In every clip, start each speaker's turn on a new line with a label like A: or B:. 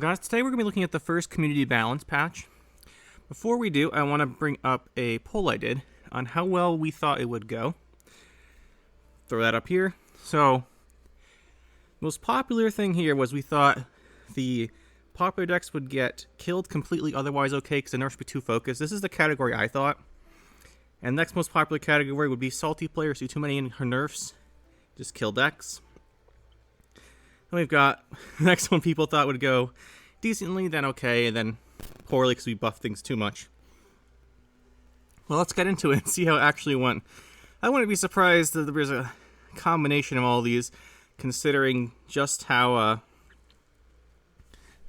A: Guys, today we're going to be looking at the first community balance patch. Before we do, I want to bring up a poll I did on how well we thought it would go. Throw that up here. So, most popular thing here was we thought the popular decks would get killed completely, otherwise okay, because the nerfs would be too focused. This is the category I thought. And next most popular category would be salty players do too many in her nerfs, just kill decks. Then we've got the next one people thought would go decently, then okay, and then poorly because we buffed things too much. Well, let's get into it and see how it actually went. I wouldn't be surprised that there's a combination of all these, considering just how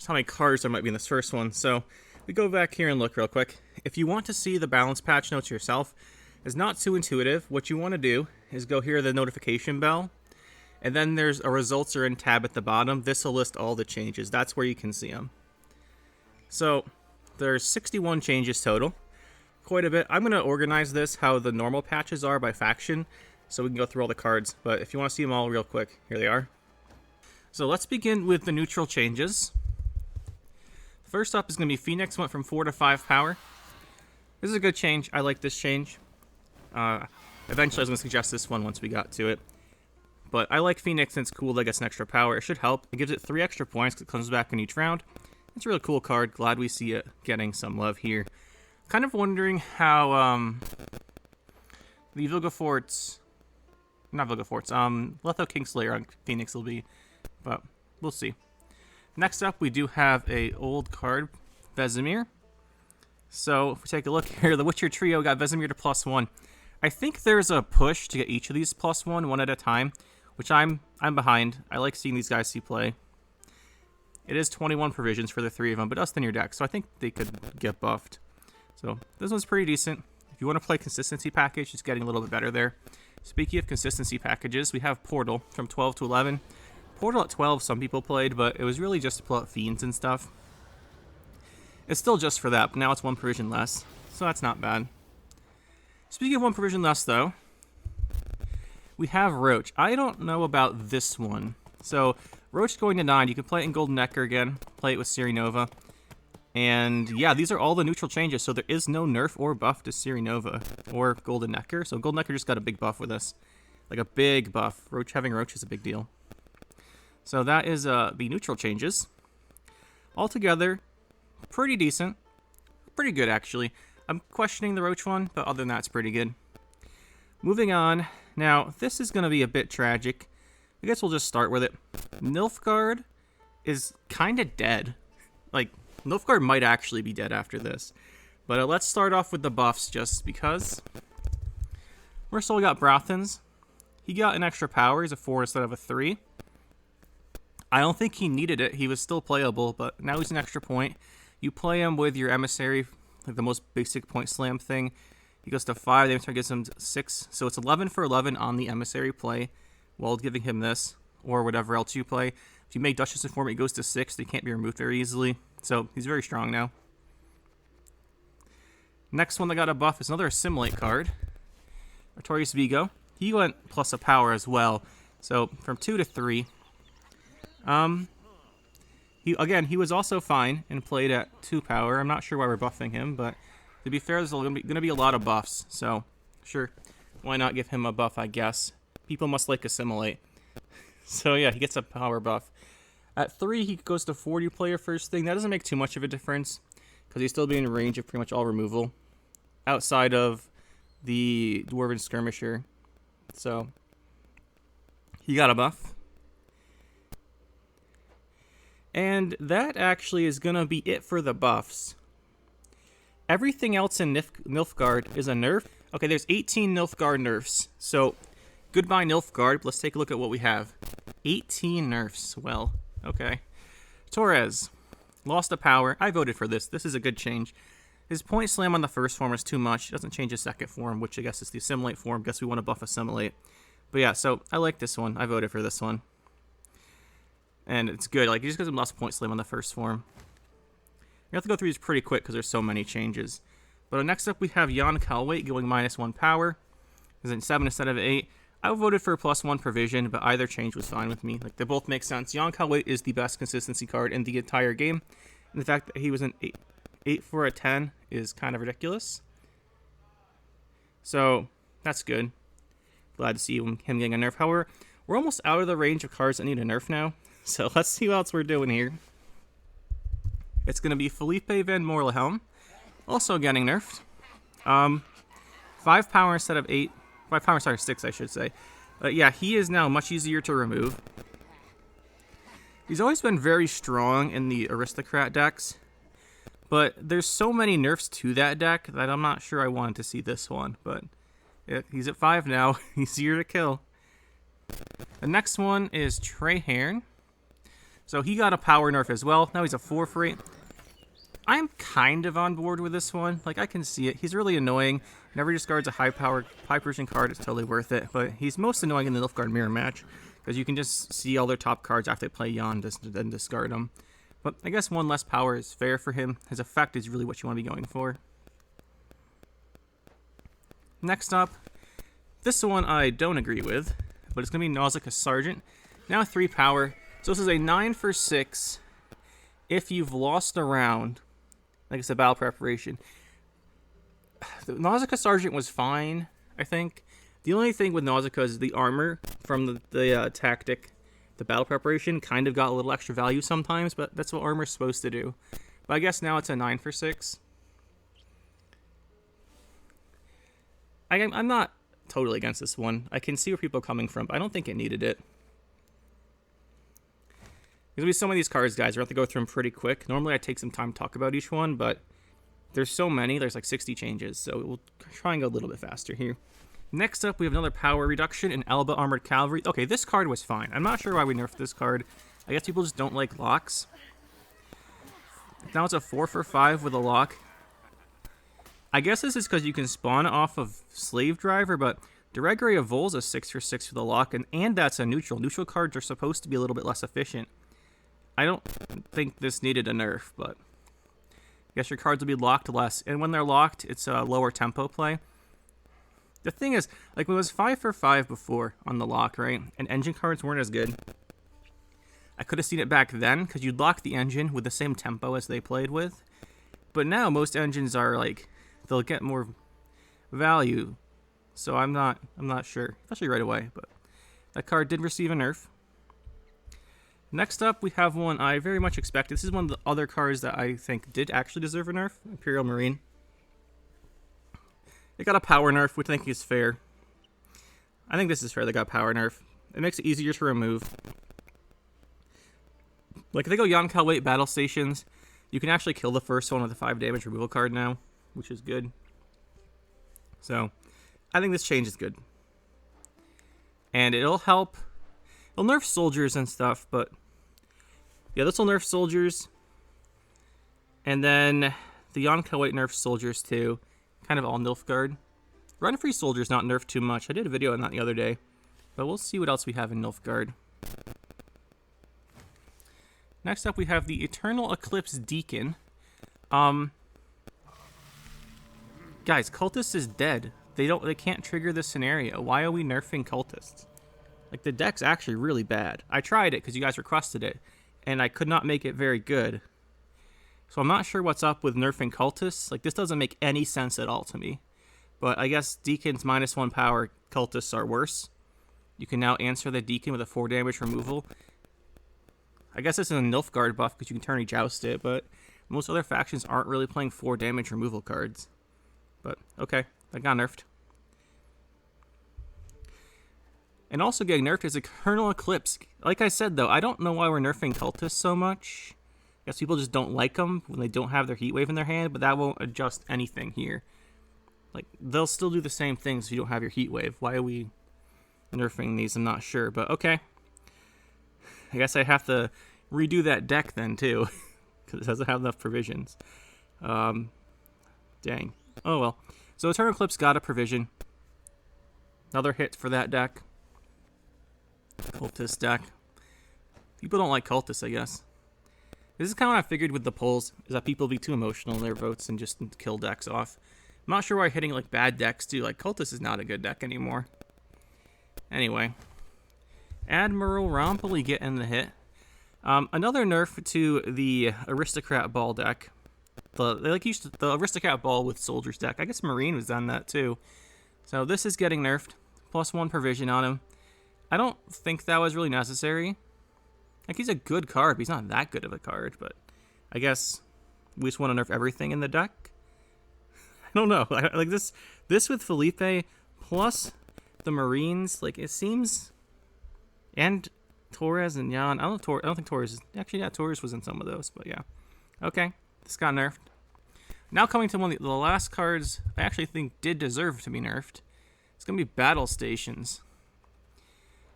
A: many cards there might be in this first one. So we go back here and look real quick. If you want to see the balance patch notes yourself, it's not too intuitive. What you want to do is go here to the notification bell, and then there's a results are in tab at the bottom. This will list all the changes. That's where you can see them. So there's 61 changes total. Quite a bit. I'm going to organize this how the normal patches are by faction, so we can go through all the cards. But if you want to see them all real quick, here they are. So let's begin with the neutral changes. First up is going to be Phoenix went from 4 to 5 power. This is a good change. I like this change. Eventually I was going to suggest this one once we got to it. But I like Phoenix and it's cool that it gets an extra power. It should help. It gives it 3 extra points because it comes back in each round. It's a really cool card. Glad we see it getting some love here. Kind of wondering how the Vilgefort's... Not Vilgefort's. Letho Kingslayer on Phoenix will be. But we'll see. Next up, we do have a old card, Vesemir. So, if we take a look here, the Witcher Trio got Vesemir to +1. I think there's a push to get each of these +1, one at a time, which I'm behind. I like seeing these guys see play. It is 21 provisions for the 3 of them, but us in your deck, so I think they could get buffed. So, this one's pretty decent. If you want to play Consistency Package, it's getting a little bit better there. Speaking of Consistency Packages, we have Portal from 12 to 11. Portal at 12 some people played, but it was really just to pull out Fiends and stuff. It's still just for that, but now it's 1 provision less, so that's not bad. Speaking of 1 provision less, though, we have Roach. I don't know about this one. So, Roach going to 9. You can play it in Golden Nekkar again, play it with Siri Nova. And yeah, these are all the neutral changes, so there is no nerf or buff to Siri Nova or Golden Nekkar. So Golden Nekkar just got a big buff with this. Like a big buff. Having Roach is a big deal. So that is the neutral changes. Altogether, pretty decent. Pretty good, actually. I'm questioning the Roach one, but other than that, it's pretty good. Moving on. Now, this is going to be a bit tragic. I guess we'll just start with it. Nilfgaard is kind of dead. Like, Nilfgaard might actually be dead after this. But let's start off with the buffs, just because. First of all, we got Brothans. He got an extra power. He's a 4 instead of a 3. I don't think he needed it. He was still playable, but now he's an extra point. You play him with your Emissary, like the most basic point slam thing. He goes to 5, the Emissary gives him 6. So it's 11 for 11 on the Emissary play while giving him this, or whatever else you play. If you make Duchess Informant, it goes to 6. They can't be removed very easily. So he's very strong now. Next one that got a buff is another Assimilate card. Artorias Vigo. He went plus a power as well. So from 2 to 3. He was also fine and played at 2 power. I'm not sure why we're buffing him, but to be fair, there's going to be a lot of buffs. So, sure, why not give him a buff, I guess. People must like Assimilate. So yeah, he gets a power buff. At 3, he goes to 40 player first thing. That doesn't make too much of a difference, because he's still being in range of pretty much all removal. Outside of the Dwarven Skirmisher. So, he got a buff. And that actually is going to be it for the buffs. Everything else in Nilfgaard is a nerf. Okay, there's 18 Nilfgaard nerfs. So, goodbye Nilfgaard. Let's take a look at what we have. 18 nerfs. Well, okay. Torres. Lost a power. I voted for this. This is a good change. His point slam on the first form is too much. It doesn't change his second form, which I guess is the Assimilate form. Guess we want to buff Assimilate. But yeah, so I like this one. I voted for this one. And it's good. Like, he just gives him lost point slam on the first form. We have to go through these pretty quick because there's so many changes. But next up we have Jan Kalwait going -1 power. He's in 7 instead of 8. I voted for +1 provision, but either change was fine with me. Like, they both make sense. Scoia'tael is the best consistency card in the entire game. And the fact that he was an 8 for a 10 is kind of ridiculous. So, that's good. Glad to see him getting a nerf. However, we're almost out of the range of cards that need a nerf now. So, let's see what else we're doing here. It's going to be Felipe van Morlehelm, also getting nerfed. 5 power instead of 8. 5 power instead of 6, I should say. But yeah, he is now much easier to remove. He's always been very strong in the aristocrat decks, but there's so many nerfs to that deck that I'm not sure I wanted to see this one. But yeah, he's at 5 now, easier to kill. The next one is Treherne. So he got a power nerf as well. Now he's a 4 for 8. I'm kind of on board with this one. Like, I can see it. He's really annoying. Never discards a high version card. It's totally worth it. But he's most annoying in the Nilfgaard mirror match, because you can just see all their top cards after they play Jan, then discard them. But I guess 1 less power is fair for him. His effect is really what you want to be going for. Next up, this one I don't agree with, but it's going to be Nausicaa Sergeant. Now 3 power. So this is a 9 for 6 if you've lost a round. Like, it's a battle preparation. The Nausicaa Sergeant was fine, I think. The only thing with Nausicaa is the armor from the tactic, the battle preparation, kind of got a little extra value sometimes, but that's what armor's supposed to do. But I guess now it's a 9 for 6. I'm not totally against this one. I can see where people are coming from, but I don't think it needed it. There's going to be so many of these cards, guys. We're going to have to go through them pretty quick. Normally I take some time to talk about each one, but there's so many. There's like 60 changes, so we'll try and go a little bit faster here. Next up, we have another power reduction in Alba Armored Cavalry. Okay, this card was fine. I'm not sure why we nerfed this card. I guess people just don't like locks. Now it's a 4 for 5 with a lock. I guess this is because you can spawn off of Slave Driver, but Deregre of Vol's a 6 for 6 with a lock, and that's a neutral. Neutral cards are supposed to be a little bit less efficient. I don't think this needed a nerf, but I guess your cards will be locked less. And when they're locked, it's a lower tempo play. The thing is, like, when it was 5 for 5 before on the lock, right? And engine cards weren't as good. I could have seen it back then, because you'd lock the engine with the same tempo as they played with. But now most engines are like, they'll get more value. So I'm not sure, especially right away. But that card did receive a nerf. Next up, we have one I very much expected. This is one of the other cards that I think did actually deserve a nerf. Imperial Marine. It got a power nerf, which I think is fair. I think this is fair, they got a power nerf. It makes it easier to remove. Like, if they go Scoia'tael weight battle stations, you can actually kill the first one with a 5 damage removal card now, which is good. So, I think this change is good. And it'll help. It'll nerf soldiers and stuff, but yeah, this will nerf soldiers. And then the Scoia'tael weight nerfs soldiers too. Kind of all Nilfgaard. Run-free soldiers not nerfed too much. I did a video on that the other day. But we'll see what else we have in Nilfgaard. Next up, we have the Eternal Eclipse Deacon. Guys, Cultist is dead. They can't trigger this scenario. Why are we nerfing Cultists? Like, the deck's actually really bad. I tried it because you guys requested it, and I could not make it very good. So I'm not sure what's up with nerfing Cultists. Like, this doesn't make any sense at all to me. But I guess Deacon's -1 power Cultists are worse. You can now answer the Deacon with a 4 damage removal. I guess it's a Nilfgaard buff because you can Tourney Joust it, but most other factions aren't really playing 4 damage removal cards. But, okay, that got nerfed. And also getting nerfed is Eternal Eclipse. Like I said, though, I don't know why we're nerfing Cultists so much. I guess people just don't like them when they don't have their Heatwave in their hand, but that won't adjust anything here. Like, they'll still do the same things if you don't have your Heatwave. Why are we nerfing these? I'm not sure, but okay. I guess I have to redo that deck then, too, because it doesn't have enough provisions. Dang. Oh, well. So Eternal Eclipse got a provision. Another hit for that deck. Cultist deck. People don't like Cultists, I guess. This is kind of what I figured with the polls, is that people be too emotional in their votes and just kill decks off. I'm not sure why hitting like bad decks too. Like, Cultist is not a good deck anymore. Anyway, Admiral Rompoli getting the hit. Another nerf to the Aristocrat Ball deck. The Aristocrat Ball with Soldiers deck. I guess Marine was on that too. So this is getting nerfed. +1 provision on him. I don't think that was really necessary. Like, he's a good card, but he's not that good of a card. But I guess we just want to nerf everything in the deck. I don't know. Like this with Felipe plus the Marines. Like, it seems, and Torres and Jan. I don't think Torres is actually. Yeah, Torres was in some of those, but yeah. Okay, this got nerfed. Now coming to one of the last cards I actually think did deserve to be nerfed. It's gonna be Battle Stations.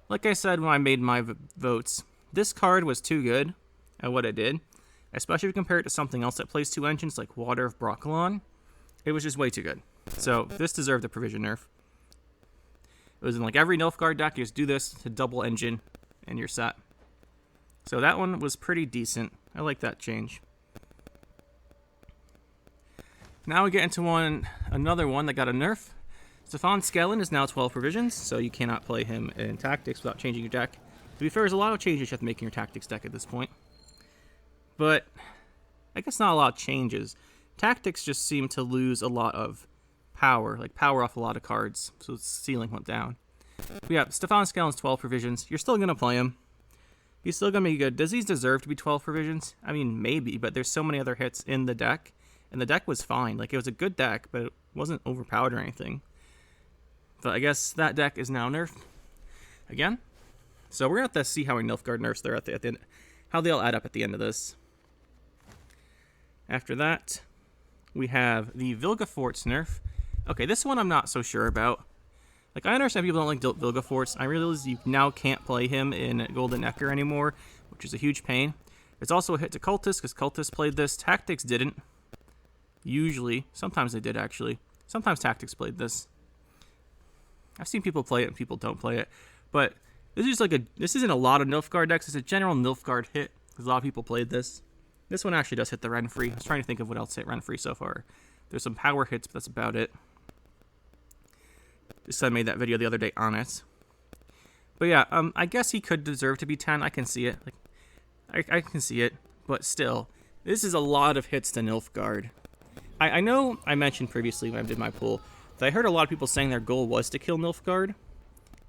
A: Like I said when I made my votes, this card was too good at what it did, especially if you compare it to something else that plays 2 engines like Water of Broccolon. It was just way too good. So this deserved a provision nerf. It was in like every Nilfgaard deck, you just do this to double engine and you're set. So that one was pretty decent. I like that change. Now we get into another one that got a nerf. Stefan Skellen is now 12 provisions, so you cannot play him in Tactics without changing your deck. To be fair, there's a lot of changes you have to make in your Tactics deck at this point. But I guess not a lot of changes. Tactics just seem to lose a lot of power, like power off a lot of cards, so its ceiling went down. But yeah, Stefan Skellen's 12 provisions. You're still going to play him. He's still going to be good. Does he deserve to be 12 provisions? I mean, maybe, but there's so many other hits in the deck, and the deck was fine. Like, it was a good deck, but it wasn't overpowered or anything. But I guess that deck is now nerfed again. So we're going to have to see how many Nilfgaard nerfs there at the end, how they all add up at the end of this. After that, we have the Vilgefortz nerf. Okay, this one I'm not so sure about. Like, I understand people don't like Vilgefortz. I realize you now can't play him in Golden Nekkar anymore, which is a huge pain. It's also a hit to Cultists, because Cultists played this. Tactics didn't. Usually. Sometimes they did, actually. Sometimes Tactics played this. I've seen people play it and people don't play it. But this is like this isn't a lot of Nilfgaard decks. It's a general Nilfgaard hit, because a lot of people played this. This one actually does hit the Renfree. I was trying to think of what else hit Renfree so far. There's some power hits, but that's about it. Just I made that video the other day on it. But yeah, I guess he could deserve to be 10. I can see it. Like, I can see it. But still, this is a lot of hits to Nilfgaard. I know I mentioned previously when I did my poll that I heard a lot of people saying their goal was to kill Nilfgaard.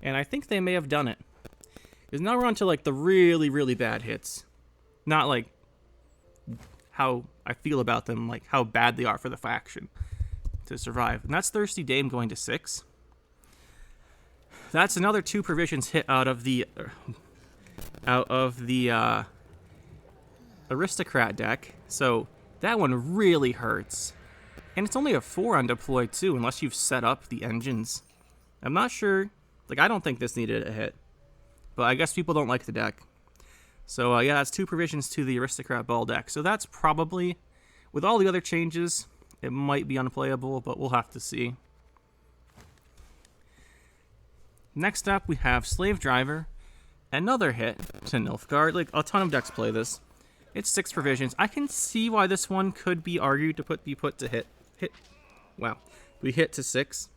A: And I think they may have done it. Because now we're on to like the really, really bad hits. Not like how I feel about them, like how bad they are for the faction to survive. And that's Thirsty Dame going to 6. That's another 2 provisions hit out of the Aristocrat deck. So that one really hurts. And it's only a 4 on deploy too, unless you've set up the engines. I'm not sure. Like, I don't think this needed a hit. But I guess people don't like the deck. So yeah, that's 2 provisions to the Aristocrat Ball deck. So that's probably, with all the other changes, it might be unplayable, but we'll have to see. Next up, we have Slave Driver. Another hit to Nilfgaard. Like, a ton of decks play this. It's 6 provisions. I can see why this one could be argued to be put to hit. Wow. We hit to 6.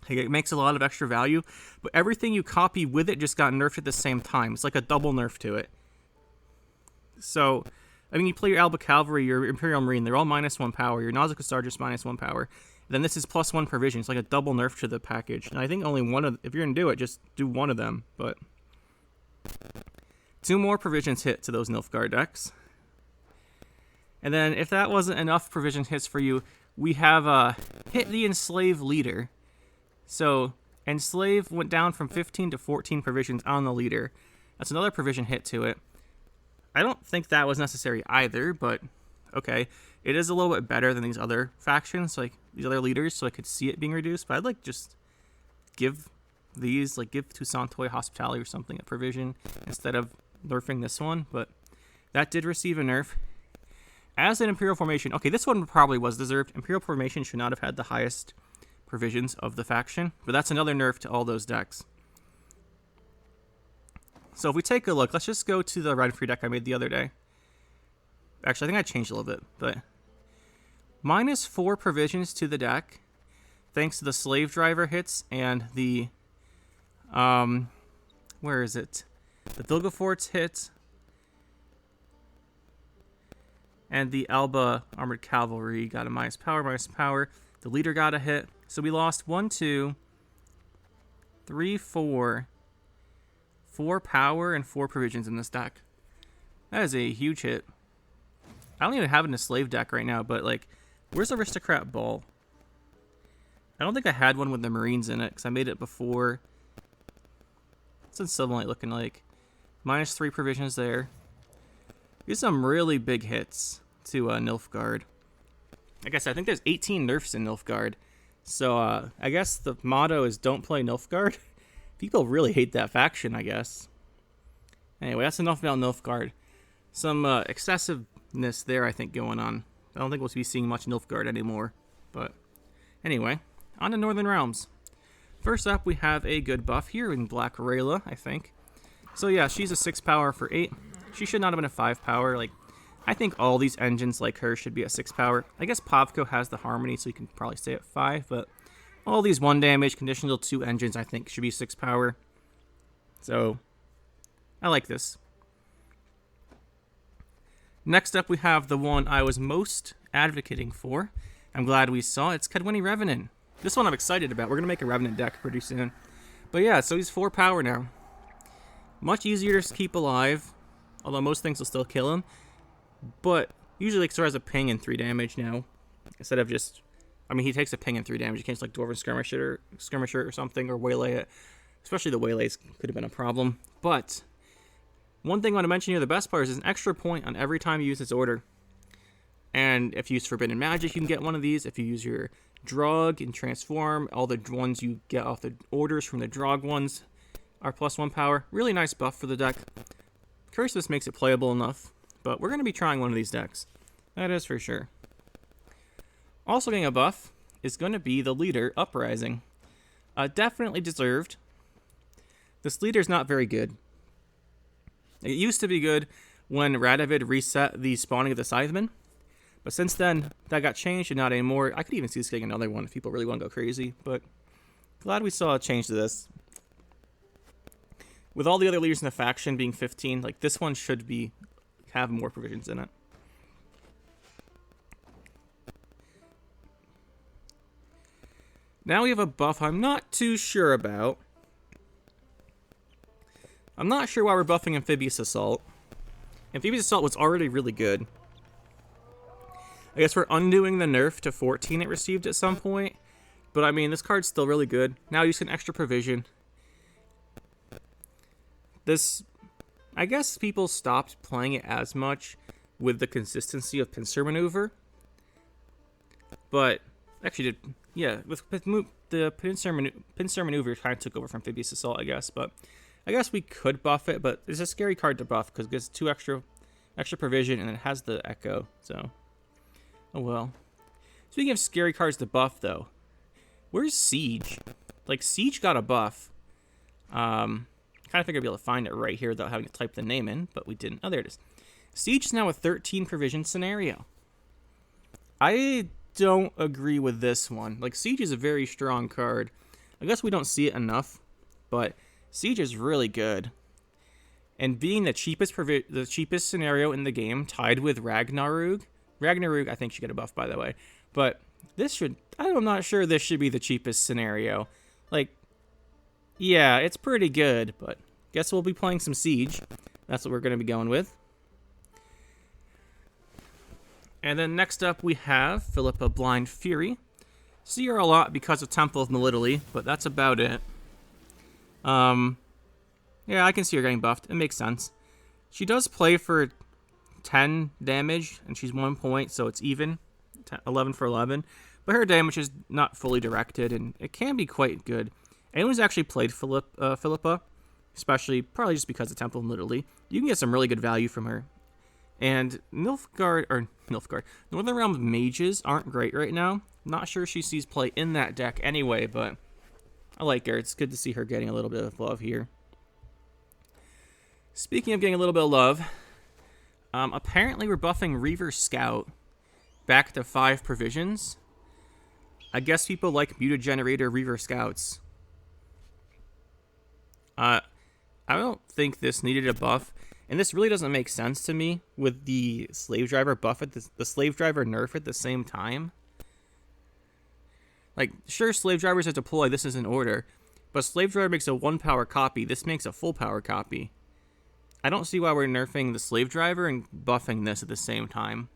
A: It makes a lot of extra value, but everything you copy with it just got nerfed at the same time. It's like a double nerf to it. So, I mean, you play your Alba Cavalry, your Imperial Marine, they're all -1 power. Your Nausicaa Star just -1 power. Then this is +1 provision. It's like a double nerf to the package. And I think only one of, if you're going to do it, just do one of them. But 2 more provisions hit to those Nilfgaard decks. And then if that wasn't enough provision hits for you, we have hit the Enslave Leader. So Enslave went down from 15 to 14 provisions on the leader. That's another provision hit to it. I don't think that was necessary either, but okay. It is a little bit better than these other factions, like these other leaders, so I could see it being reduced. But I'd like just give these, like give Toussaint Toy Hospitality or something a provision instead of nerfing this one. But that did receive a nerf. As an Imperial Formation, okay, this one probably was deserved. Imperial Formation should not have had the highest provisions of the faction, but that's another nerf to all those decks. So if we take a look, let's just go to the Renfree deck I made the other day. Actually, I think I changed a little bit, but -4 provisions to the deck, thanks to the Slave Driver hits and the Where is it? The Vilgefortz hit. And the Alba Armored Cavalry got a minus power. The leader got a hit. So we lost 1, 2, 3, 4. 4 power and 4 provisions in this deck. That is a huge hit. I don't even have it in a slave deck right now, but like, where's Aristocrat Ball? I don't think I had one with the Marines in it, because I made it before. What's in Civil Knight looking like? Minus 3 provisions there. These are some really big hits to Nilfgaard. Like I said, I think there's 18 nerfs in Nilfgaard. So I guess the motto is don't play Nilfgaard. People really hate that faction, I guess. Anyway, that's enough about Nilfgaard. Some excessiveness there, I think, going on. I don't think we'll be seeing much Nilfgaard anymore. But anyway, on to Northern Realms. First up, we have a good buff here in Black Rayla, I think. So yeah, she's a 6 power for 8. She should not have been a 5 power. Like, I think all these engines like her should be at 6 power. I guess Pavko has the Harmony, so you can probably stay at 5, but all these 1 damage, conditional 2 engines, I think should be 6 power. So, I like this. Next up, we have the one I was most advocating for. I'm glad we saw it. It's Gwentfinity Revenant. This one I'm excited about. We're going to make a Revenant deck pretty soon. But yeah, so he's 4 power now. Much easier to keep alive, although most things will still kill him. But usually like, has a ping and 3 damage now, instead of just... I mean, he takes a ping and 3 damage. You can't just like Dwarven Skirmisher or something, or waylay it. Especially the waylays could have been a problem. But one thing I want to mention here, the best part is an extra point on every time you use this order. And if you use Forbidden Magic, you can get one of these. If you use your Drog and Transform, all the ones you get off the orders from the Drog ones are +1 power. Really nice buff for the deck. Curious if this makes it playable enough. But we're going to be trying one of these decks. That is for sure. Also getting a buff is going to be the leader, Uprising. Definitely deserved. This leader is not very good. It used to be good when Radovid reset the spawning of the Scythemen. But since then, that got changed and not anymore. I could even see this getting another one if people really want to go crazy. But glad we saw a change to this. With all the other leaders in the faction being 15, like this one should have more provisions in it. Now we have a buff I'm not too sure about. I'm not sure why we're buffing Amphibious Assault. Amphibious Assault was already really good. I guess we're undoing the nerf to 14 it received at some point. But I mean, this card's still really good. Now you get an extra provision. This, I guess people stopped playing it as much with the consistency of Pincer Maneuver. But, actually did, yeah, with the Pincer Maneuver kind of took over from Amphibious Assault, I guess. But I guess we could buff it, but it's a scary card to buff because it gets 2 extra provision and it has the Echo, so... Oh well. Speaking of scary cards to buff, though, where's Siege? Like, Siege got a buff. Kind of figured I'd be able to find it right here without having to type the name in, but we didn't. Oh, there it is. Siege is now a 13 provision scenario. I don't agree with this one. Like, Siege is a very strong card. I guess we don't see it enough, but Siege is really good. And being the cheapest scenario in the game, tied with Ragnarug, I think should get a buff, by the way. But this should... I'm not sure this should be the cheapest scenario. Like, yeah, it's pretty good, but guess we'll be playing some Siege. That's what we're going to be going with. And then next up we have Philippa Blind Fury. See her a lot because of Temple of Melitele, but that's about it. Yeah, I can see her getting buffed. It makes sense. She does play for 10 damage, and she's 1 point, so it's even. 11 for 11. But her damage is not fully directed, and it can be quite good. Anyone who's actually played Philippa, especially probably just because of Temple of Melitele, you can get some really good value from her. And Northern Realms mages aren't great right now. Not sure she sees play in that deck anyway, but I like her. It's good to see her getting a little bit of love here. Speaking of getting a little bit of love, apparently we're buffing Reaver Scout back to 5 provisions. I guess people like Mutagenerator Reaver Scouts. I don't think this needed a buff, and this really doesn't make sense to me with the slave driver buff at the slave driver nerf at the same time. Like, sure, slave drivers are deploy, this is in order, but slave driver makes a 1 power copy, this makes a full power copy. I don't see why we're nerfing the slave driver and buffing this at the same time.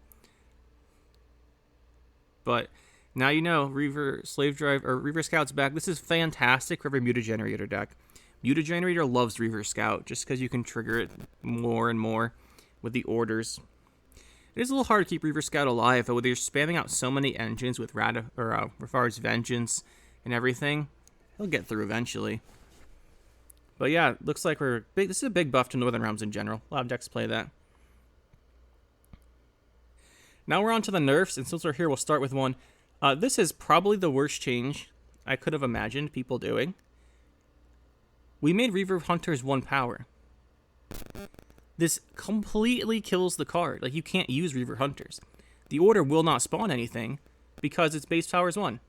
A: But now you know, Reaver Slave Drive or Reaver Scout's back. This is fantastic for every Mutagenerator deck. Mutagenerator loves Reaver Scout just because you can trigger it more and more with the orders. It is a little hard to keep Reaver Scout alive, but with you're spamming out so many engines with Rafar's Vengeance and everything, he'll get through eventually. But yeah, looks like we're big. This is a big buff to Northern Realms in general. A lot of decks play that. Now we're on to the nerfs, and since we're here, we'll start with one. This is probably the worst change I could have imagined people doing. We made Reaver Hunters 1 power. This completely kills the card. Like, you can't use Reaver Hunters. The order will not spawn anything because its base power is 1.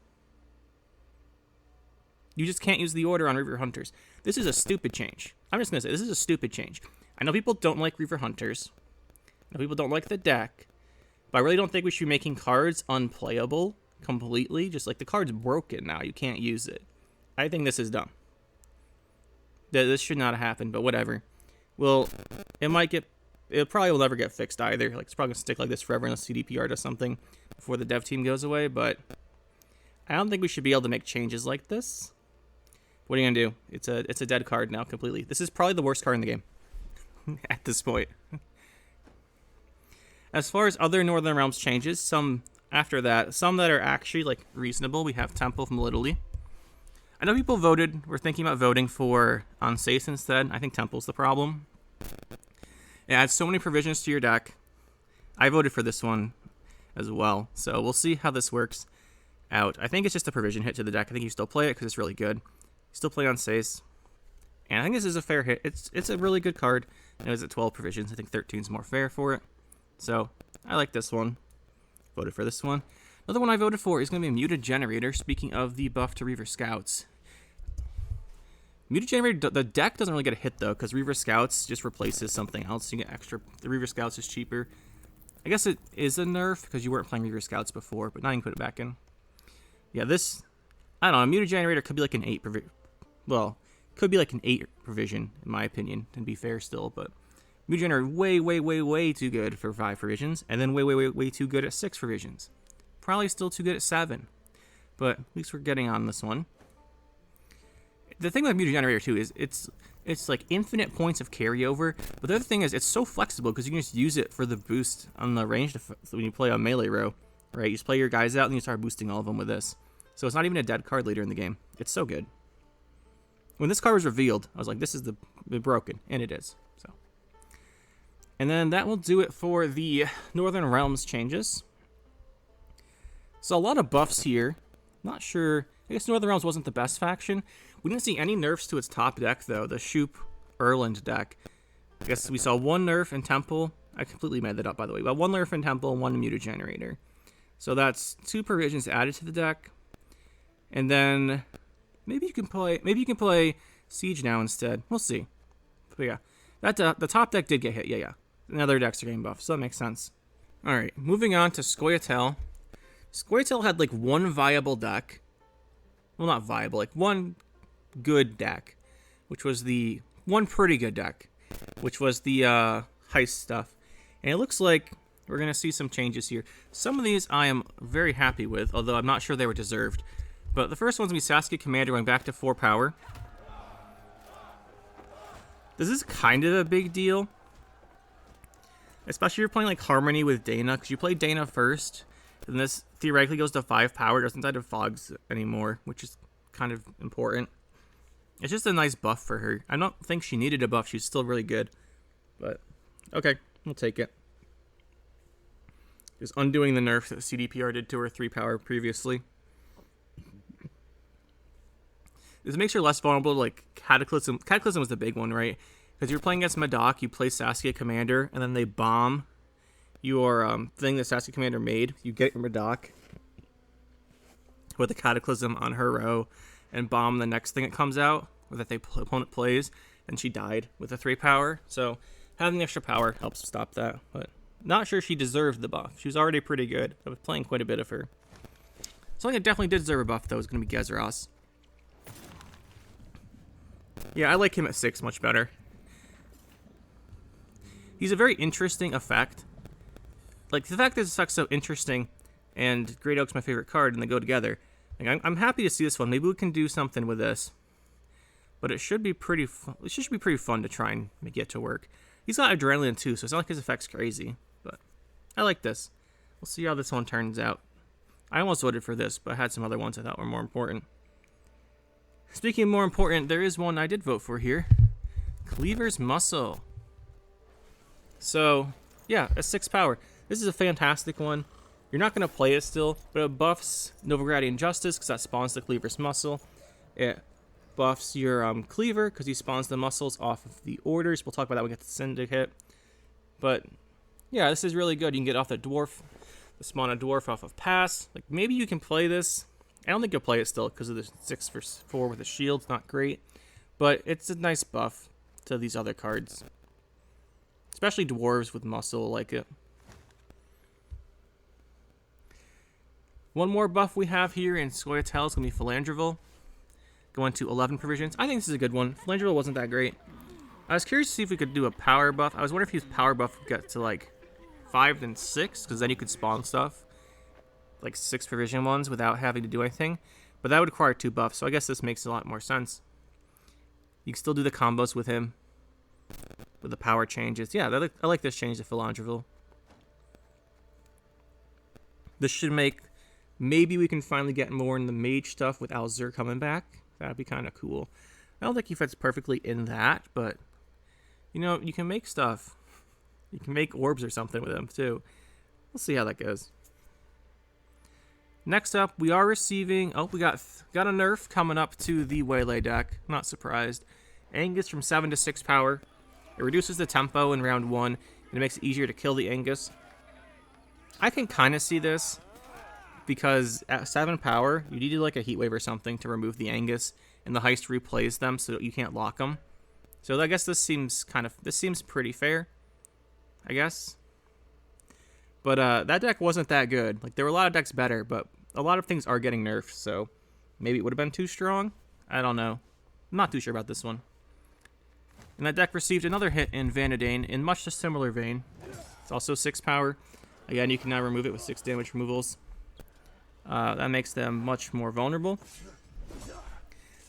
A: You just can't use the order on Reaver Hunters. This is a stupid change. I'm just going to say, this is a stupid change. I know people don't like Reaver Hunters. I know people don't like the deck. But I really don't think we should be making cards unplayable completely. Just like the card's broken now. You can't use it. I think this is dumb. This should not have happened, but whatever. Well, it probably will never get fixed either. Like, it's probably going to stick like this forever unless CDPR does something before the dev team goes away. But I don't think we should be able to make changes like this. What are you going to do? It's a dead card now completely. This is probably the worst card in the game at this point. As far as other Northern Realms changes, some after that, some that are actually like reasonable. We have Temple from Italy. I know people were thinking about voting for Ansace instead. I think Temple's the problem. It adds so many provisions to your deck. I voted for this one as well, so we'll see how this works out. I think it's just a provision hit to the deck. I think you still play it because it's really good. You still play Ansace. And I think this is a fair hit. It's a really good card. It was at 12 provisions. I think 13 is more fair for it. So, I like this one. Voted for this one. Another one I voted for is going to be Mutagenerator, speaking of the buff to Reaver Scouts. Mutagenerator, the deck doesn't really get a hit, though, because Reaver Scouts just replaces something else. You get extra. The Reaver Scouts is cheaper. I guess it is a nerf, because you weren't playing Reaver Scouts before, but now you can put it back in. Yeah, this, I don't know, Mutagenerator could be like an 8 provision. Well, could be like an 8 provision, in my opinion, and be fair still, but Mutagenerator way too good for 5 provisions, and then way too good at 6 provisions. Probably still too good at 7, but at least we're getting on this one. The thing with Mutagenerator too is it's like infinite points of carryover, but the other thing is it's so flexible because you can just use it for the boost on the range when you play on melee row, right? You just play your guys out and you start boosting all of them with this. So it's not even a dead card later in the game. It's so good. When this card was revealed, I was like, this is the broken, and it is. So, and then that will do it for the Northern Realms changes. So a lot of buffs here. Not sure. I guess Northern Realms wasn't the best faction. We didn't see any nerfs to its top deck, though, the Shoop Erland deck. I guess we saw 1 nerf in Temple. I completely made that up, by the way. But 1 nerf in Temple and 1 Mutagenerator. So that's 2 provisions added to the deck. And then maybe you can play Siege now instead. We'll see. But yeah, the top deck did get hit. Yeah. And other decks are getting buffed, so that makes sense. All right, moving on to Scoia'tael. Scoia'tael had like 1 viable deck. Well, not viable, like 1 good deck, which was the 1 pretty good deck, which was the heist stuff. And it looks like we're going to see some changes here. Some of these I am very happy with, although I'm not sure they were deserved. But the first one's going to be Saskia Commander going back to 4 power. This is kind of a big deal. Especially if you're playing like Harmony with Dana, because you play Dana first, and this theoretically goes to 5 power, doesn't die to Fogs anymore, which is kind of important. It's just a nice buff for her. I don't think she needed a buff, she's still really good. But, okay, we'll take it. Just undoing the nerf that CDPR did to her 3 power previously. This makes her less vulnerable to like Cataclysm. Cataclysm was the big one, right? Because you're playing against Madoc, you play Saskia Commander, and then they bomb your thing that Saskia Commander made. You get your Madoc with a Cataclysm on her row and bomb the next thing that comes out. or that the opponent plays, and she died with a 3 power. So having the extra power helps stop that. But not sure she deserved the buff. She was already pretty good. I was playing quite a bit of her. Something that definitely did deserve a buff, though, is going to be Gezeros. Yeah, I like him at 6 much better. He's a very interesting effect. Like, the fact that this effect's so interesting, and Great Oak's my favorite card, and they go together. Like, I'm happy to see this one. Maybe we can do something with this. But it should be pretty fun to try and get to work. He's got Adrenaline, too, so it's not like his effect's crazy. But I like this. We'll see how this one turns out. I almost voted for this, but I had some other ones I thought were more important. Speaking of more important, there is one I did vote for here. Cleaver's Muscle. So, yeah, a 6 power. This is a fantastic one. You're not going to play it still, but it buffs Nilfgaardian Justice because that spawns the Cleaver's Muscle. It buffs your Cleaver because he spawns the muscles off of the orders. We'll talk about that when we get to the Syndicate. But, yeah, this is really good. You can get off the Dwarf, spawn a Dwarf off of Pass. Like, maybe you can play this. I don't think you'll play it still because of the 6/4 with the shield. It's not great. But it's a nice buff to these other cards. Especially Dwarves with Muscle like it. One more buff we have here in Scoia'tael is going to be Philandrival. Going to 11 provisions. I think this is a good one. Philandrival wasn't that great. I was curious to see if we could do a power buff. I was wondering if his power buff would get to like 5 then 6, because then you could spawn stuff. Like 6 provision ones without having to do anything. But that would require 2 buffs, so I guess this makes a lot more sense. You can still do the combos with him. With the power changes. Yeah, I like this change to Philandrival. This should make... Maybe we can finally get more in the mage stuff with Alzur coming back. That'd be kind of cool. I don't think he fits perfectly in that, but... You know, you can make stuff. You can make orbs or something with him, too. We'll see how that goes. Next up, we are receiving... Oh, we got a nerf coming up to the Waylay deck. Not surprised. Angus from 7 to 6 power. It reduces the tempo in round 1, and it makes it easier to kill the Angus. I can kind of see this, because at 7 power, you need like a heat wave or something to remove the Angus, and the Heist replays them so you can't lock them. So I guess this seems pretty fair, I guess. But that deck wasn't that good. Like, there were a lot of decks better, but a lot of things are getting nerfed, so maybe it would have been too strong. I don't know. I'm not too sure about this one. And that deck received another hit in Vanadane in much a similar vein. It's also 6 power. Again, you can now remove it with 6 damage removals. That makes them much more vulnerable.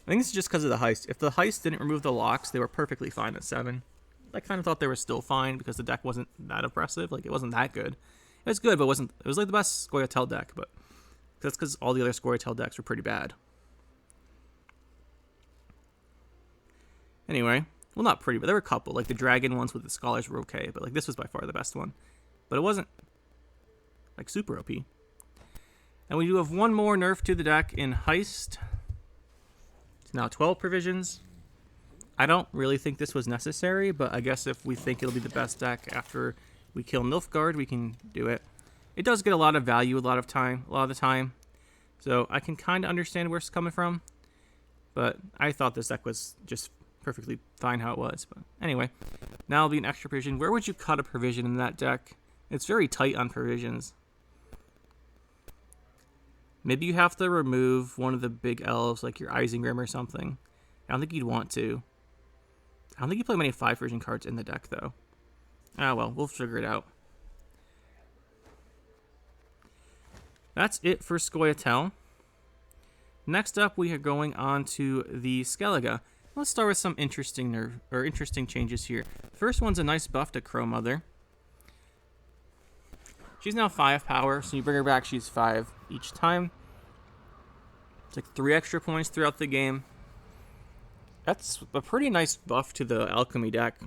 A: I think this is just because of the Heist. If the Heist didn't remove the locks, they were perfectly fine at 7. I kind of thought they were still fine because the deck wasn't that oppressive. Like, it wasn't that good. It was good, but it was like the best Scoia'tael deck, but that's because all the other Scoia'tael decks were pretty bad. Anyway, well, not pretty, but there were a couple. Like, the dragon ones with the scholars were okay, but like this was by far the best one. But it wasn't like super OP. And we do have one more nerf to the deck in Heist. It's now 12 provisions. I don't really think this was necessary, but I guess if we think it'll be the best deck after we kill Nilfgaard, we can do it. It does get a lot of value a lot of the time. So I can kind of understand where it's coming from. But I thought this deck was just perfectly fine how it was. But anyway, now it'll be an extra provision. Where would you cut a provision in that deck? It's very tight on provisions. Maybe you have to remove one of the big elves, like your Isengrim or something. I don't think you'd want to. I don't think you play many 5 version cards in the deck, though. Ah, well, we'll figure it out. That's it for Scoia'tael. Next up, we are going on to the Skellige. Let's start with some interesting changes here. First one's a nice buff to Crow Mother. She's now 5 power, so you bring her back, she's 5 each time. It's like 3 extra points throughout the game. That's a pretty nice buff to the Alchemy deck.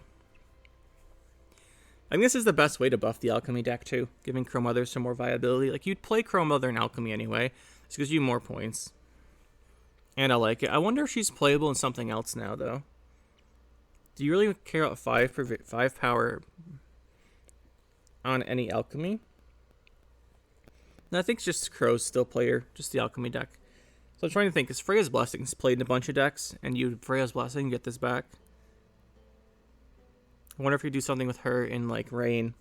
A: I think this is the best way to buff the Alchemy deck, too, giving Crow Mother some more viability. Like, you'd play Crow Mother in Alchemy anyway. This gives you more points. And I like it. I wonder if she's playable in something else now, though. Do you really care about 5 power on any Alchemy? No, I think just Crow's still player, just the Alchemy deck. So I'm trying to think, because Freya's Blessing's played in a bunch of decks, and you Freya's Blessing, get this back. I wonder if you do something with her in, like, Rain.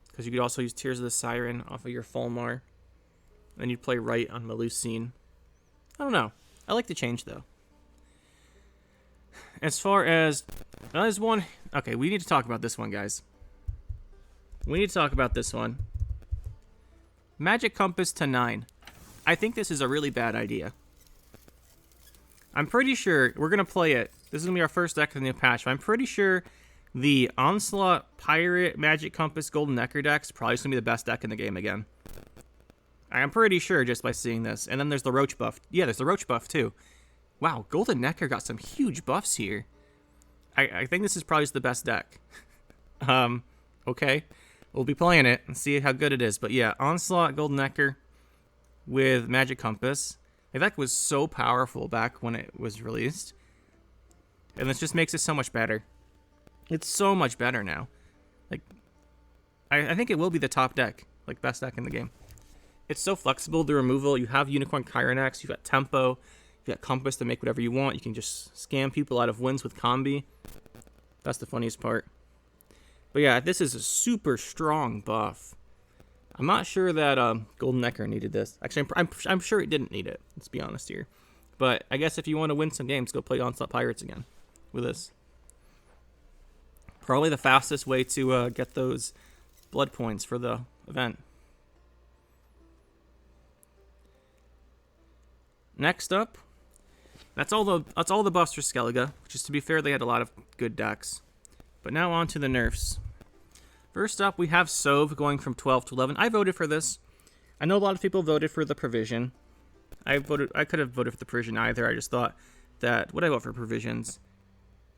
A: Because you could also use Tears of the Siren off of your Fulmar. And you'd play right on Melusine. I don't know. I like the change, though. As far as... there's one... Okay, we need to talk about this one, guys. We need to talk about this one. Magic Compass to 9. I think this is a really bad idea. I'm pretty sure we're going to play it. This is going to be our first deck of the new patch. But I'm pretty sure the Onslaught, Pirate, Magic Compass, Golden Nekkar deck's probably going to be the best deck in the game again. I'm pretty sure just by seeing this. And then there's the Roach buff. Yeah, there's the Roach buff too. Wow, Golden Nekkar got some huge buffs here. I think this is probably just the best deck. Okay. We'll be playing it and see how good it is. But yeah, Onslaught, Golden Nekkar with Magic Compass. The deck was so powerful back when it was released. And this just makes it so much better. It's so much better now. Like, I think it will be the top deck. Like, best deck in the game. It's so flexible, the removal. You have Unicorn Chironax, you've got Tempo, you've got Compass to make whatever you want. You can just scam people out of wins with Combi. That's the funniest part. But yeah, this is a super strong buff. I'm not sure that Golden Nekkar needed this. Actually, I'm sure it didn't need it. Let's be honest here. But I guess if you want to win some games, go play Onslaught Pirates again with this. Probably the fastest way to get those blood points for the event. Next up, that's all the buffs for Skellige, which is, to be fair, they had a lot of good decks. But now on to the nerfs. First up, we have Sov going from 12 to 11. I voted for this. I know a lot of people voted for the Provision. I could have voted for the Provision either. I just thought that, what did I vote for Provisions?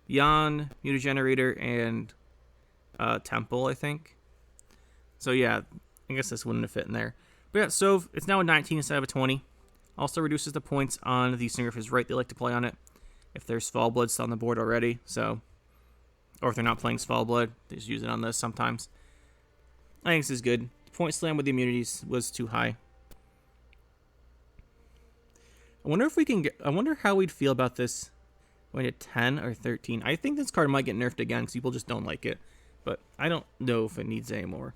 A: Jan, Mutagenerator, and Temple, I think. So yeah, I guess this wouldn't have fit in there. But yeah, Sov, it's now a 19 instead of a 20. Also reduces the points on the Singer if it's right. They like to play on it. If there's Svalbloods on the board already, so... Or if they're not playing Svalblood, they just use it on this sometimes. I think this is good. The point slam with the immunities was too high. I wonder if we can get... I wonder how we'd feel about this going to 10 or 13. I think this card might get nerfed again because people just don't like it. But I don't know if it needs any more.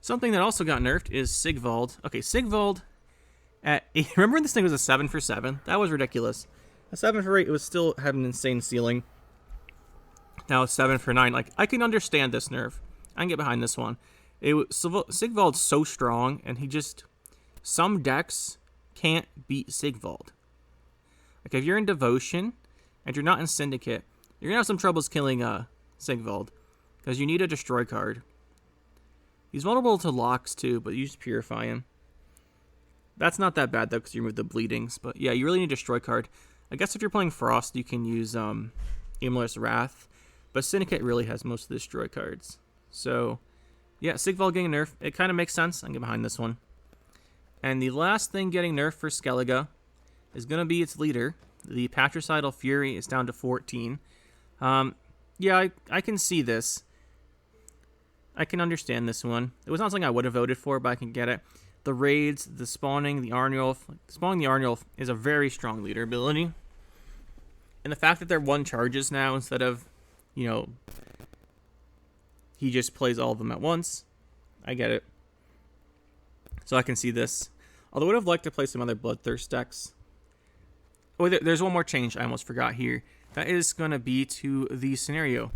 A: Something that also got nerfed is Sigvald. Okay, Sigvald... Remember when this thing was a 7 for 7? That was ridiculous. A 7 for 8, it was still had an insane ceiling. Now it's 7 for 9. Like, I can understand this nerf. I can get behind this one. Sigvald's so strong, and he just... Some decks can't beat Sigvald. Like, if you're in Devotion, and you're not in Syndicate, you're going to have some troubles killing Sigvald. Because you need a Destroy card. He's vulnerable to locks, too, but you just Purify him. That's not that bad, though, because you remove the bleedings. But, yeah, you really need a Destroy card. I guess if you're playing Frost, you can use Amulet's Wrath. But Syndicate really has most of the Destroy cards. So, yeah, Sigvald getting nerfed. It kind of makes sense. I can get behind this one. And the last thing getting nerfed for Skellige is going to be its leader. The Patricidal Fury is down to 14. Yeah, I can see this. I can understand this one. It was not something I would have voted for, but I can get it. The raids, the spawning, the Arnulf. Spawning the Arnulf is a very strong leader ability. And the fact that they're 1 charges now instead of, you know, he just plays all of them at once. I get it. So I can see this. Although I would have liked to play some other Bloodthirst decks. Oh, there's one more change I almost forgot here. That is going to be to the scenario.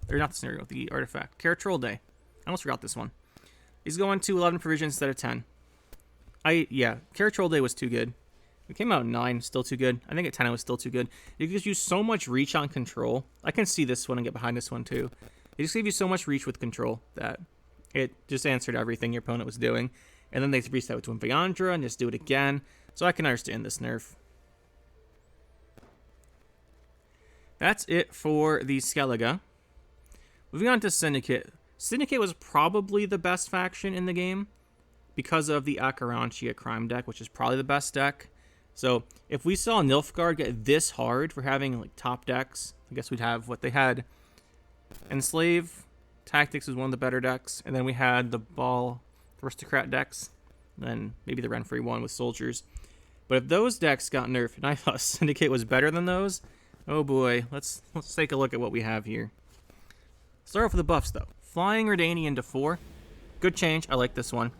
A: Or not the scenario, the artifact. Troll Day. I almost forgot this one. He's going to 11 provisions instead of 10. Yeah, Troll Day was too good. It came out at 9, still too good. I think at 10 it was still too good. It gives you so much reach on control. I can see this one and get behind this one too. It just gave you so much reach with control that it just answered everything your opponent was doing. And then they reset it to Vyandra and just do it again. So I can understand this nerf. That's it for the Skellige. Moving on to Syndicate. Syndicate was probably the best faction in the game because of the Acherontia Crime deck, which is probably the best deck. So if we saw Nilfgaard get this hard for having like top decks, I guess we'd have what they had. Enslave Tactics was one of the better decks, and then we had the Ball Aristocrat decks, and then maybe the Renfrey one with Soldiers. But if those decks got nerfed, and I thought Syndicate was better than those, oh boy, let's take a look at what we have here. Start off with the buffs, though. Flying Redanian to 4. Good change. I like this one.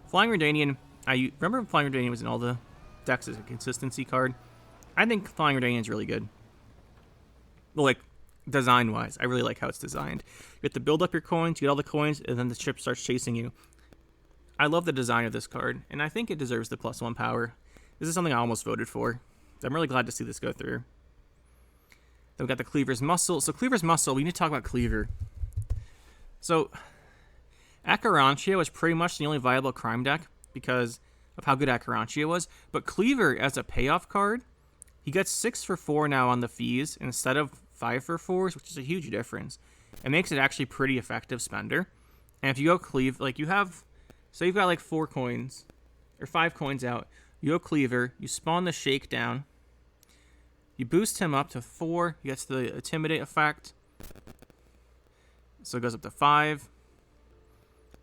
A: Flying Redanian, I remember Flying Redanian was in all the decks as a consistency card. I think Flying Redanian is really good. Well, like, design-wise, I really like how it's designed. You have to build up your coins, you get all the coins, and then the ship starts chasing you. I love the design of this card, and I think it deserves the +1 power. This is something I almost voted for. I'm really glad to see this go through. Then we got the Cleaver's Muscle. So Cleaver's Muscle, we need to talk about Cleaver. So Acherontia was pretty much the only viable crime deck because of how good Acherontia was. But Cleaver, as a payoff card, he gets 6 for 4 now on the fees instead of 5 for 4s, which is a huge difference. It makes it actually pretty effective spender. And if you go Cleave, like you have, so you've got like 4 coins or 5 coins out. You go Cleaver, you spawn the Shakedown, you boost him up to 4, he gets the Intimidate effect, so it goes up to 5,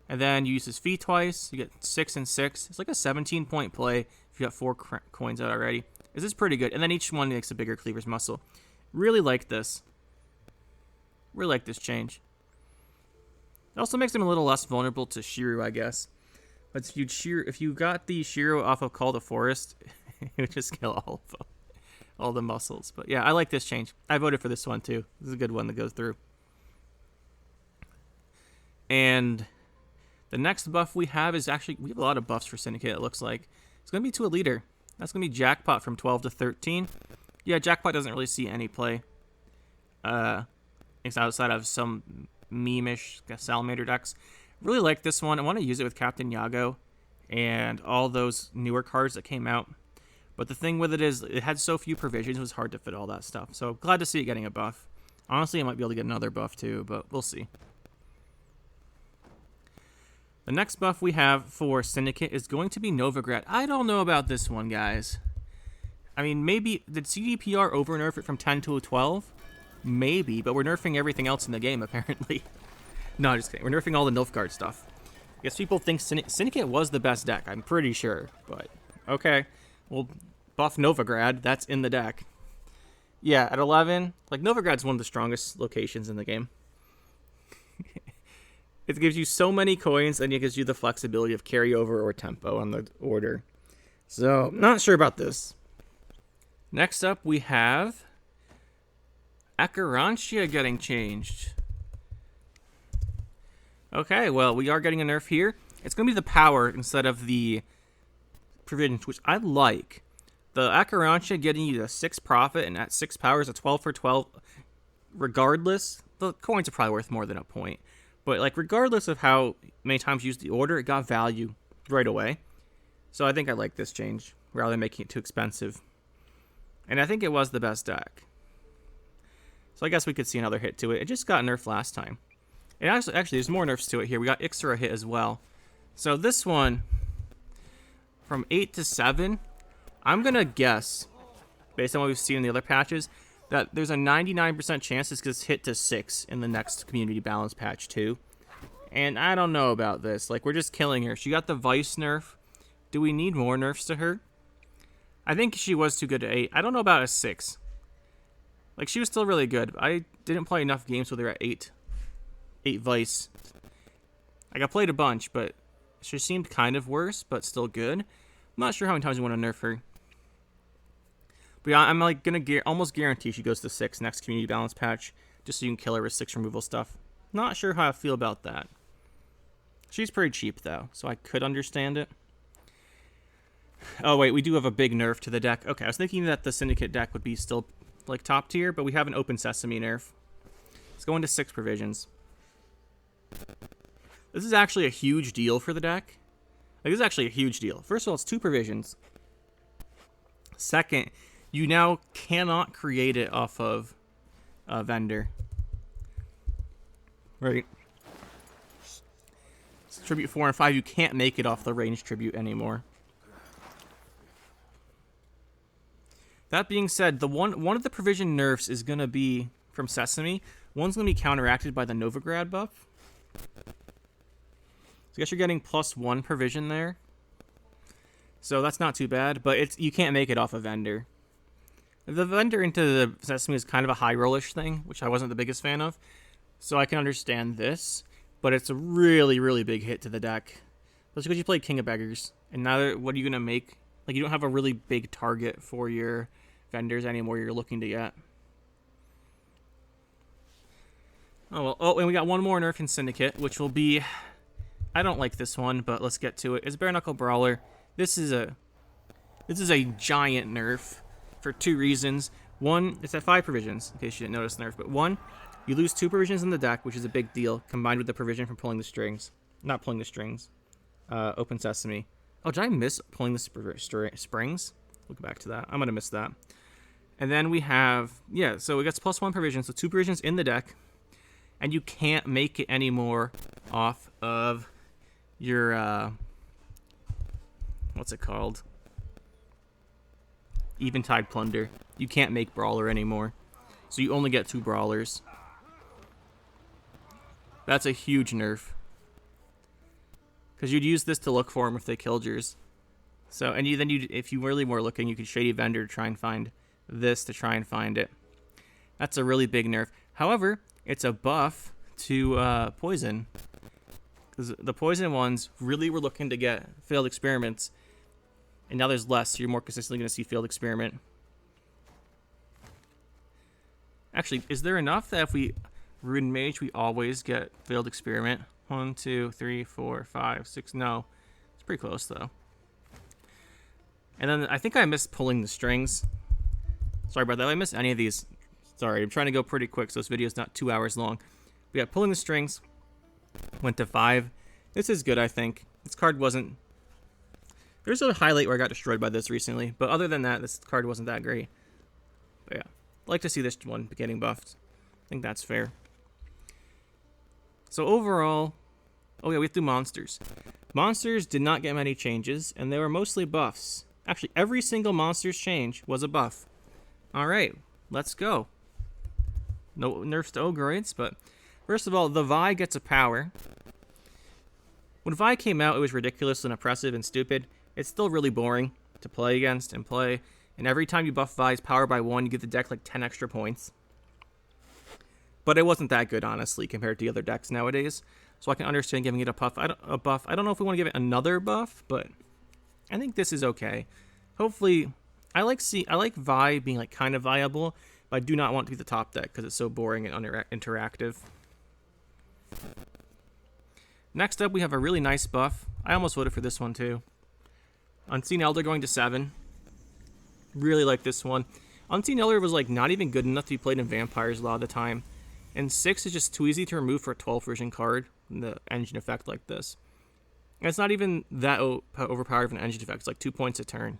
A: and then you use his fee twice, you get 6 and 6. It's like a 17-point play if you got 4 coins out already. This is pretty good, and then each one makes a bigger Cleaver's Muscle. Really like this. Really like this change. It also makes him a little less vulnerable to Shiro, I guess. But if you got the Shiro off of Call to Forest, it would just kill all of them. All the muscles. But yeah, I like this change. I voted for this one too. This is a good one to go through. And the next buff we have is actually, we have a lot of buffs for Syndicate, it looks like. It's going to be to a leader. That's going to be Jackpot from 12 to 13. Yeah, Jackpot doesn't really see any play. It's outside of some meme-ish Salamander decks. Really like this one. I want to use it with Captain Yago and all those newer cards that came out. But the thing with it is it had so few provisions, it was hard to fit all that stuff. So glad to see it getting a buff. Honestly, I might be able to get another buff too, but we'll see. The next buff we have for Syndicate is going to be Nilfgaard. I don't know about this one, guys. I mean, maybe, did CDPR over-nerf it from 10 to 12? Maybe, but we're nerfing everything else in the game, apparently. No, just kidding. We're nerfing all the Nilfgaard stuff. I guess people think Syndicate was the best deck. I'm pretty sure, but okay. We'll buff Nilfgaard. That's in the deck. Yeah, at 11, like Nilfgaard's one of the strongest locations in the game. It gives you so many coins, and it gives you the flexibility of carryover or tempo on the order. So, not sure about this. Next up, we have Acherontia getting changed. Okay, well, we are getting a nerf here. It's going to be the power instead of the provisions, which I like. The Acherontia getting you a 6 profit and at 6 power is a 12 for 12. Regardless, the coins are probably worth more than a point. But like regardless of how many times you use the order, it got value right away. So I think I like this change rather than making it too expensive. And I think it was the best deck. So I guess we could see another hit to it. It just got nerfed last time. And actually there's more nerfs to it here. We got Ixra hit as well. So this one, from 8 to 7, I'm going to guess, based on what we've seen in the other patches, that there's a 99% chance this gets hit to 6 in the next community balance patch too. And I don't know about this. Like, we're just killing her. She got the Vice nerf. Do we need more nerfs to her? I think she was too good at 8. I don't know about a 6. Like, she was still really good. I didn't play enough games with her at 8. 8 Vice. Like, I played a bunch, but she seemed kind of worse, but still good. I'm not sure how many times you want to nerf her. But yeah, I'm like gonna almost guarantee she goes to 6 next community balance patch, just so you can kill her with 6 removal stuff. Not sure how I feel about that. She's pretty cheap though, so I could understand it. Oh wait, we do have a big nerf to the deck. Okay, I was thinking that the Syndicate deck would be still like top tier, but we have an Open Sesame nerf. Let's go into 6 provisions. This is actually a huge deal for the deck. Like, this is actually a huge deal. First of all, it's 2 provisions. Second, you now cannot create it off of a vendor. Right. It's tribute 4 and 5. You can't make it off the range tribute anymore. That being said, the one of the provision nerfs is going to be from Sesame. One's going to be counteracted by the Nilfgaard buff. So I guess you're getting +1 provision there. So that's not too bad, but you can't make it off a vendor. The vendor into the Sesame is kind of a high rollish thing, which I wasn't the biggest fan of. So I can understand this, but it's a really, really big hit to the deck. That's because you played King of Beggars, and now what are you going to make? Like, you don't have a really big target for your vendors anymore you're looking to get. Oh, well. Oh, and we got one more nerf in Syndicate, which will be... I don't like this one, but let's get to it. It's Bare Knuckle Brawler. This is a giant nerf for 2 reasons. One, it's at 5 provisions, in case you didn't notice the nerf. But 1, you lose 2 provisions in the deck, which is a big deal, combined with the provision from pulling the strings. Not pulling the strings. Open Sesame. Oh, did I miss pulling the springs? We'll go back to that. I'm going to miss that. And then we have, yeah, so it gets +1 provision, so 2 provisions in the deck. And you can't make it anymore off of your, what's it called? Eventide Plunder. You can't make Brawler anymore. So you only get 2 Brawlers. That's a huge nerf. Because you'd use this to look for them if they killed yours. So, and if you really were looking, you could Shady Vendor to try and find this to try and find it. That's a really big nerf. However, it's a buff to Poison. Because the Poison ones really were looking to get failed experiments. And now there's less, so you're more consistently going to see failed experiment. Actually, is there enough that if we Rune Mage, we always get failed experiment? 1, 2, 3, 4, 5, 6. No. It's pretty close, though. And then I think I missed pulling the strings. Sorry about that. If I missed any of these. Sorry, I'm trying to go pretty quick so this video is not 2 hours long. We got pulling the strings. Went to 5. This is good, I think. This card wasn't... There's a highlight where I got destroyed by this recently. But other than that, this card wasn't that great. But yeah. I'd like to see this one getting buffed. I think that's fair. So overall... Oh yeah, we have to do monsters. Monsters did not get many changes, and they were mostly buffs. Actually, every single monster's change was a buff. Alright, let's go. No nerfs to Ogroids, but... First of all, the Vi gets a power. When Vi came out, it was ridiculous and oppressive and stupid. It's still really boring to play against and play. And every time you buff Vi's power by 1, you give the deck like 10 extra points. But it wasn't that good, honestly, compared to the other decks nowadays. So I can understand giving it a buff. I don't know if we want to give it another buff, but I think this is okay. Hopefully, I like Vi being like kind of viable, but I do not want it to be the top deck because it's so boring and interactive. Next up, we have a really nice buff. I almost voted for this one too. Unseen Elder going to 7. Really like this one. Unseen Elder was like not even good enough to be played in Vampires a lot of the time. And 6 is just too easy to remove for a 12 version card. The engine effect like this. And it's not even that overpowered of an engine effect. It's like 2 points a turn.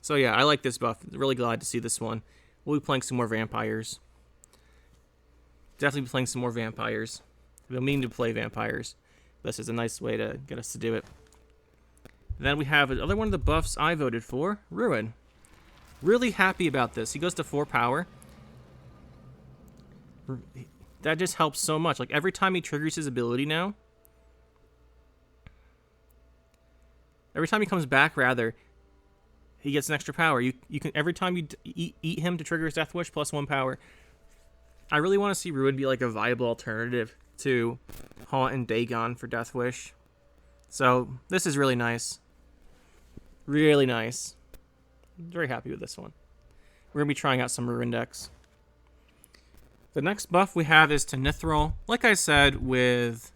A: So yeah, I like this buff. Really glad to see this one. We'll be playing some more Vampires. Definitely be playing some more Vampires. We'll mean to play Vampires. This is a nice way to get us to do it. Then we have another one of the buffs I voted for, Ruin. Really happy about this. He goes to 4 power. That just helps so much. Like every time he triggers his ability now, every time he comes back, rather, he gets an extra power. You can every time you eat him to trigger his Death Wish +1 power. I really want to see Ruin be like a viable alternative to Haunt and Dagon for Death Wish. So this is really nice. Really nice. I'm very happy with this one. We're going to be trying out some Ruin decks. The next buff we have is to Nithril. Like I said with,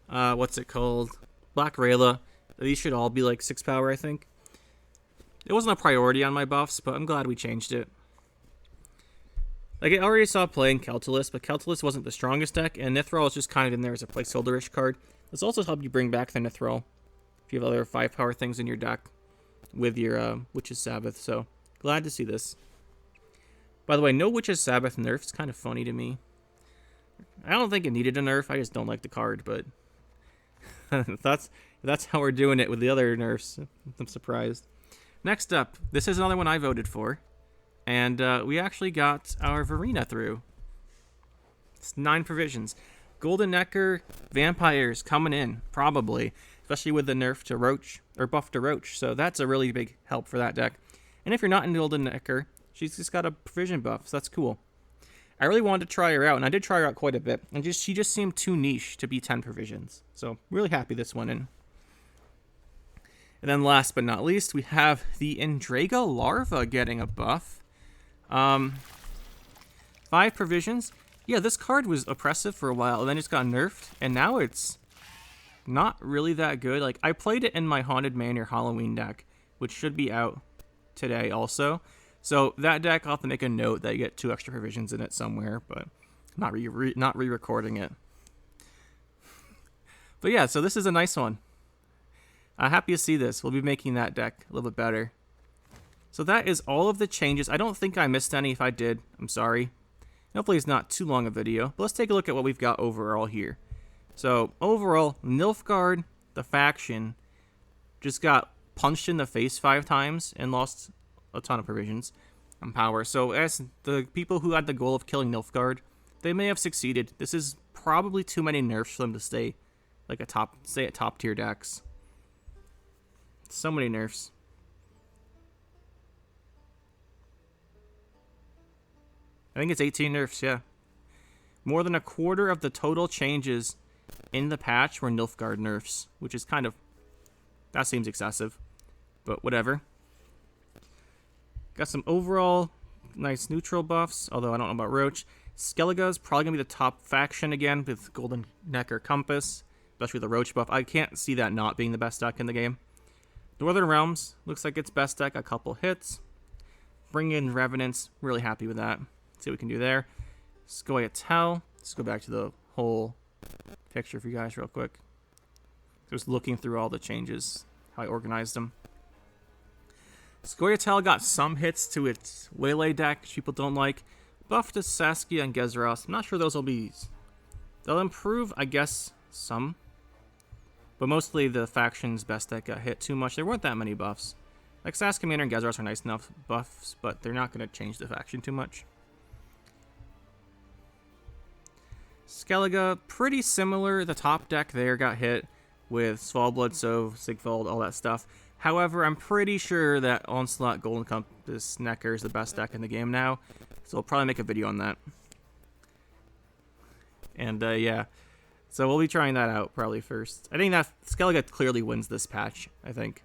A: what's it called? Black Rayla. These should all be like 6 power, I think. It wasn't a priority on my buffs, but I'm glad we changed it. Like, I already saw playing Keltalus, but Keltalus wasn't the strongest deck, and Nithril is just kind of in there as a placeholder-ish card. This also helps you bring back the Nithril if you have other 5 power things in your deck with your Witch's Sabbath, so glad to see this. By the way, no Witch's Sabbath nerf. It's kind of funny to me. I don't think it needed a nerf. I just don't like the card, but if that's how we're doing it with the other nerfs, I'm surprised. Next up, this is another one I voted for, and we actually got our Verena through. It's 9 provisions. Golden Nekkar Vampires coming in, probably. especially with the nerf to Roach, or buff to Roach, so that's a really big help for that deck. And if you're not into Golden Nekkar, she's just got a provision buff, so that's cool. I really wanted to try her out, and I did try her out quite a bit, and she just seemed too niche to be 10 provisions, so really happy this one in. And then last but not least, we have the Indraga Larva getting a buff. 5 provisions. Yeah, this card was oppressive for a while, and then it got nerfed, and now it's not really that good. Like, I played it in my Haunted Manor Halloween deck, which should be out today also. So that deck, I'll have to make a note that you get 2 extra provisions in it somewhere, but not re-recording it. But yeah, so this is a nice one. Happy to see this. We'll be making that deck a little bit better. So that is all of the changes. I don't think I missed any. If I did, I'm sorry. Hopefully it's not too long a video. But let's take a look at what we've got overall here. So overall, Nilfgaard, the faction, just got punched in the face 5 times and lost a ton of provisions and power. So as the people who had the goal of killing Nilfgaard, they may have succeeded. This is probably too many nerfs for them to stay like at top tier decks. So many nerfs. I think it's 18 nerfs, yeah. More than a quarter of the total changes in the patch were Nilfgaard nerfs, which is kind of... that seems excessive, but whatever. Got some overall nice neutral buffs, although I don't know about Roach. Skellige is probably going to be the top faction again with Golden Nekkar Compass, especially the Roach buff. I can't see that not being the best deck in the game. Northern Realms looks like its best deck, a couple hits. Bring in Revenants, really happy with that. See what we can do there. Scoia'tael. Let's go back to the whole picture for you guys real quick. Just looking through all the changes, how I organized them. Scoia'tael got some hits to its Waylay deck, which people don't like. Buff to Saskia and Gezeros. I'm not sure those will be... they'll improve, I guess, some. But mostly the faction's best deck got hit too much. There weren't that many buffs. Like Saskia Manor and Gezeros are nice enough buffs, but they're not going to change the faction too much. Skellige, pretty similar. The top deck there got hit with Svalbard, Sov, Sigvald, all that stuff. However, I'm pretty sure that Onslaught Golden Compass Nekkar is the best deck in the game now, so I'll probably make a video on that. And yeah, so we'll be trying that out probably first. I think that Skellige clearly wins this patch, I think.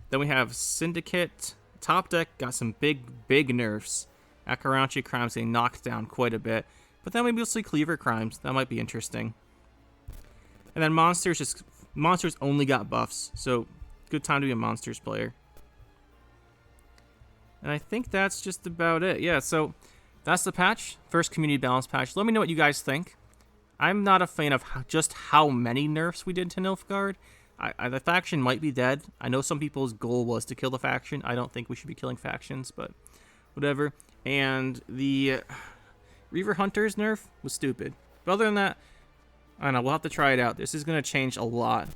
A: Then we have Syndicate. Top deck got some big nerfs. Acherontia Crimes getting knocked down quite a bit. But then maybe we'll see Cleaver Crimes. That might be interesting. And then Monsters only got buffs, so good time to be a Monsters player. And I think that's just about it. Yeah, so that's the patch. First community balance patch. Let me know what you guys think. I'm not a fan of just how many nerfs we did to Nilfgaard. The faction might be dead. I know some people's goal was to kill the faction. I don't think we should be killing factions, but whatever. And the Reaver Hunters nerf was stupid. But other than that, I don't know. We'll have to try it out. This is going to change a lot.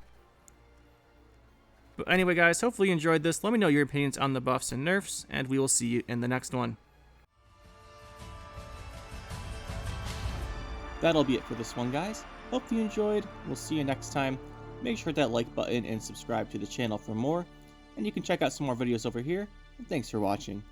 A: But anyway, guys, hopefully you enjoyed this. Let me know your opinions on the buffs and nerfs, and we will see you in the next one. That'll be it for this one, guys. Hope you enjoyed. We'll see you next time. Make sure to hit that like button and subscribe to the channel for more. And you can check out some more videos over here. And thanks for watching.